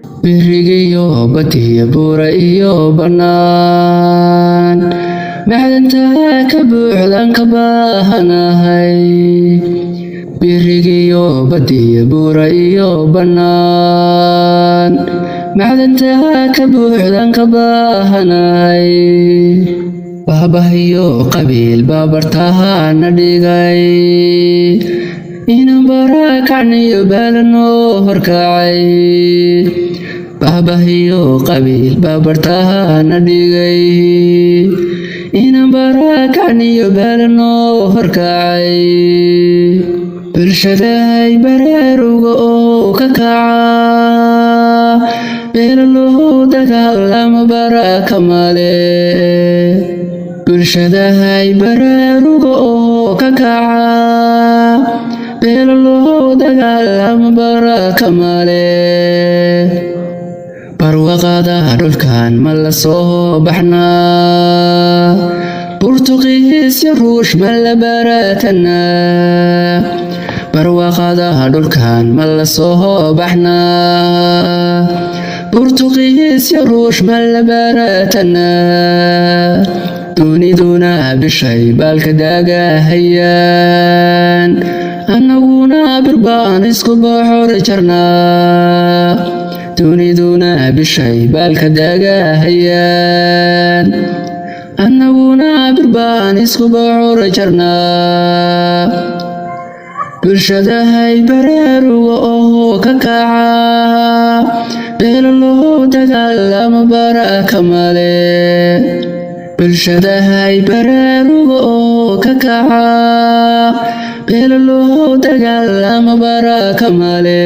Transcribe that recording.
birigiyo badiyo buura iyo bannaan macdanta ka buuxdan ka baahanahay birigiyo badiyo buura iyo bannaan macdanta ka buuxdan ka baahanahay baabahiyo qabiil baabartaana dhigay inaan barakacniyo baalanoo horkacay baabahiyo qabiil baabartaana dhigay inaan barakacniyo baalanoo horkacay bulshadahay baraaruga oo ka kaca beelaloo dagaalama baraka male bulshadahay baraaruga oo ka kaca beelaloo dagaalama baraka male barwaqada dhulkan ma la soo baxnaa Portugiis iyo Ruush ma la baratanaa barwaqada dhulkan ma la soo baxnaa Portugiis iyo Ruush ma la baratanaa duniduna bishay baalka daagahayaan annaguna birbaan isku boxor jarnaa duniduna bishay baalka daagahayaan annaguna birbaan isku boxor jarnaa bulshadahay baraaruga oo ka kaca beelaloo dagaalama baraka male bulshadahay baraaruga oo ka kaca beelaloo dagaalama baraka male